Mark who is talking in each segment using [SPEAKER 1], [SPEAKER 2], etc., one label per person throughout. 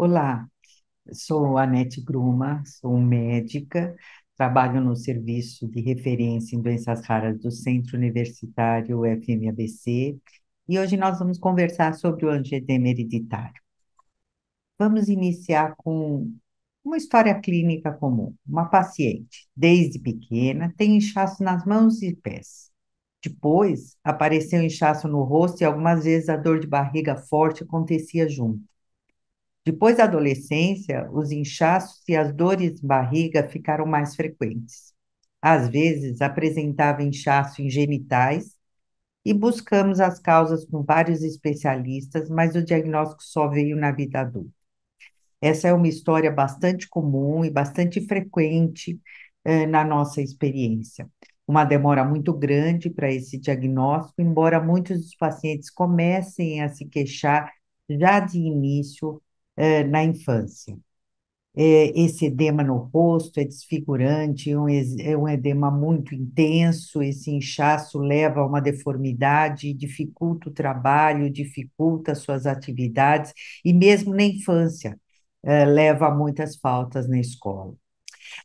[SPEAKER 1] Olá, sou Anete Gruma, sou médica, trabalho no Serviço de Referência em Doenças Raras do Centro Universitário UFMABC e hoje nós vamos conversar sobre o angioedema hereditário. Vamos iniciar com uma história clínica comum. Uma paciente, desde pequena, tem inchaço nas mãos e pés. Depois, apareceu inchaço no rosto e algumas vezes a dor de barriga forte acontecia junto. Depois da adolescência, os inchaços e as dores de barriga ficaram mais frequentes. Às vezes, apresentava inchaço em genitais e buscamos as causas com vários especialistas, mas o diagnóstico só veio na vida adulta. Essa é uma história bastante comum e bastante frequente, na nossa experiência. Uma demora muito grande para esse diagnóstico, embora muitos dos pacientes comecem a se queixar já de início, na infância. Esse edema no rosto é desfigurante, é um edema muito intenso, esse inchaço leva a uma deformidade, dificulta o trabalho, dificulta suas atividades, e mesmo na infância, leva a muitas faltas na escola.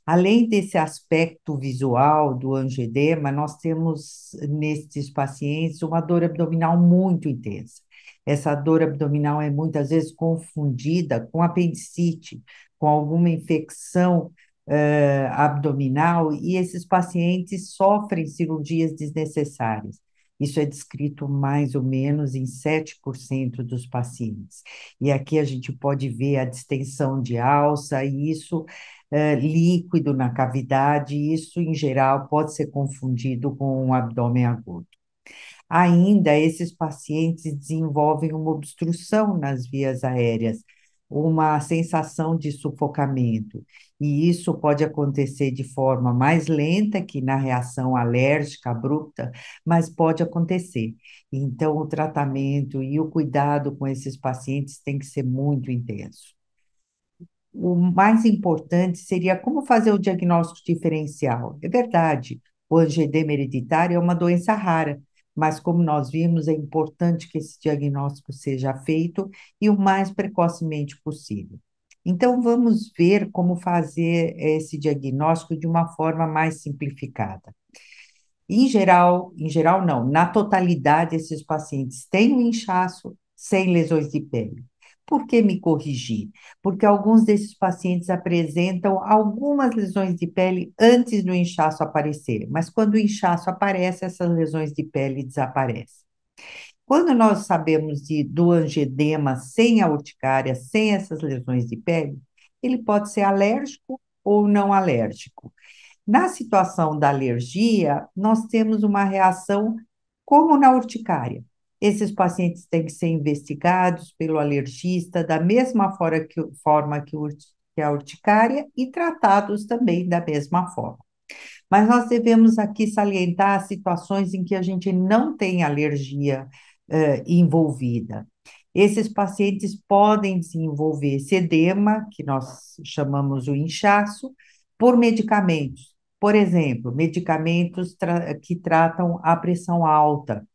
[SPEAKER 1] Além desse aspecto visual do angioedema, nós temos nestes pacientes uma dor abdominal muito intensa. Essa dor abdominal é muitas vezes confundida com apendicite, com alguma infecção abdominal, e esses pacientes sofrem cirurgias desnecessárias. Isso é descrito mais ou menos em 7% dos pacientes. E aqui a gente pode ver a distensão de alça, e isso líquido na cavidade, e isso, em geral, pode ser confundido com um abdômen agudo. Ainda, esses pacientes desenvolvem uma obstrução nas vias aéreas, uma sensação de sufocamento, e isso pode acontecer de forma mais lenta que na reação alérgica abrupta, mas pode acontecer. Então, o tratamento e o cuidado com esses pacientes tem que ser muito intenso. O mais importante seria como fazer o diagnóstico diferencial. É verdade, o angioedema hereditário é uma doença rara, mas como nós vimos, é importante que esse diagnóstico seja feito e o mais precocemente possível. Então, vamos ver como fazer esse diagnóstico de uma forma mais simplificada. Em geral não, na totalidade, esses pacientes têm um inchaço sem lesões de pele. Por que me corrigir? Porque alguns desses pacientes apresentam algumas lesões de pele antes do inchaço aparecer, mas quando o inchaço aparece, essas lesões de pele desaparecem. Quando nós sabemos do angioedema sem a urticária, sem essas lesões de pele, ele pode ser alérgico ou não alérgico. Na situação da alergia, nós temos uma reação como na urticária. Esses pacientes têm que ser investigados pelo alergista da mesma forma que a urticária e tratados também da mesma forma. Mas nós devemos aqui salientar as situações em que a gente não tem alergia envolvida. Esses pacientes podem desenvolver esse edema, que nós chamamos o inchaço, por medicamentos. Por exemplo, medicamentos que tratam a pressão alta,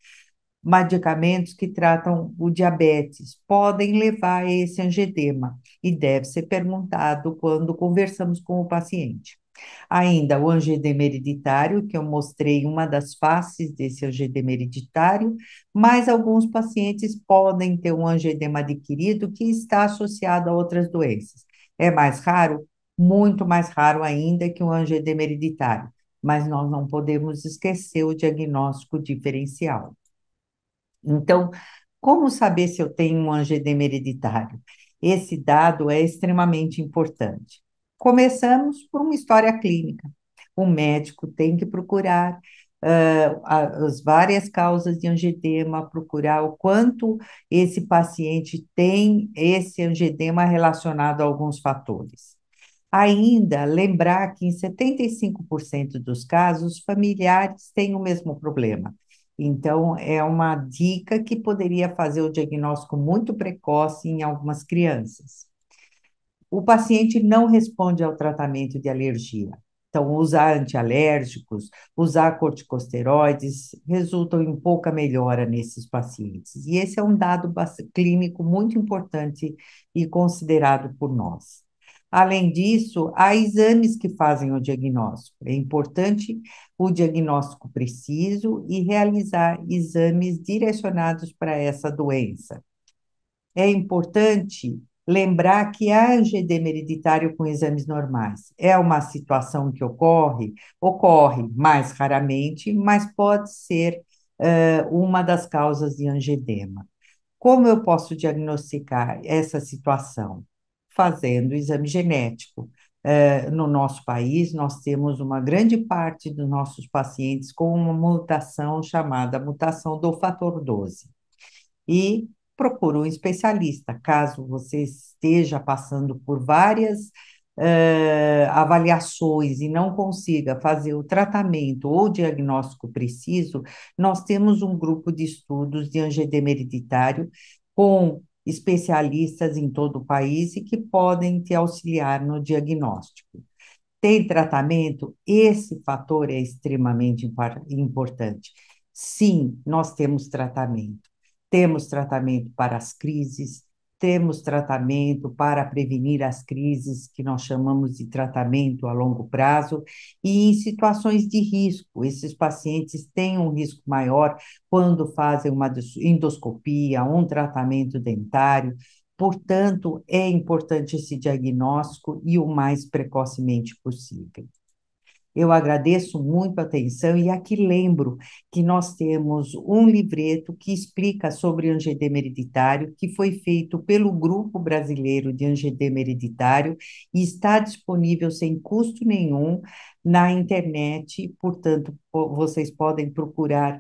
[SPEAKER 1] medicamentos que tratam o diabetes, podem levar a esse angioedema e deve ser perguntado quando conversamos com o paciente. Ainda o angioedema hereditário, que eu mostrei uma das faces desse angioedema hereditário, mas alguns pacientes podem ter um angioedema adquirido que está associado a outras doenças. É mais raro? Muito mais raro ainda que um angioedema hereditário, mas nós não podemos esquecer o diagnóstico diferencial. Então, como saber se eu tenho um angioedema hereditário? Esse dado é extremamente importante. Começamos por uma história clínica. O médico tem que procurar as várias causas de angioedema, procurar o quanto esse paciente tem esse angioedema relacionado a alguns fatores. Ainda lembrar que em 75% dos casos, familiares têm o mesmo problema. Então, é uma dica que poderia fazer o diagnóstico muito precoce em algumas crianças. O paciente não responde ao tratamento de alergia. Então, usar antialérgicos, usar corticosteroides, resultam em pouca melhora nesses pacientes. E esse é um dado clínico muito importante e considerado por nós. Além disso, há exames que fazem o diagnóstico. É importante o diagnóstico preciso e realizar exames direcionados para essa doença. É importante lembrar que há angedema hereditário com exames normais. É uma situação que ocorre mais raramente, mas pode ser uma das causas de angedema. Como eu posso diagnosticar essa situação? Fazendo exame genético. No nosso país, nós temos uma grande parte dos nossos pacientes com uma mutação chamada mutação do fator 12 e procure um especialista, caso você esteja passando por várias avaliações e não consiga fazer o tratamento ou diagnóstico preciso, nós temos um grupo de estudos de angedema hereditário com especialistas em todo o país e que podem te auxiliar no diagnóstico. Tem tratamento? Esse fator é extremamente importante. Sim, nós temos tratamento. Temos tratamento para as crises, temos tratamento para prevenir as crises, que nós chamamos de tratamento a longo prazo, e em situações de risco. Esses pacientes têm um risco maior quando fazem uma endoscopia, um tratamento dentário. Portanto, é importante esse diagnóstico e o mais precocemente possível. Eu agradeço muito a atenção e aqui lembro que nós temos um livreto que explica sobre angedema hereditário, que foi feito pelo Grupo Brasileiro de Angedema Hereditário e está disponível sem custo nenhum na internet, portanto, vocês podem procurar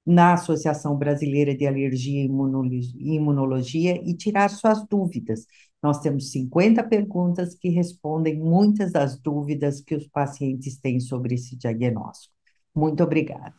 [SPEAKER 1] na Associação Brasileira de Alergia e Imunologia e tirar suas dúvidas. Nós temos 50 perguntas que respondem muitas das dúvidas que os pacientes têm sobre esse diagnóstico. Muito obrigada.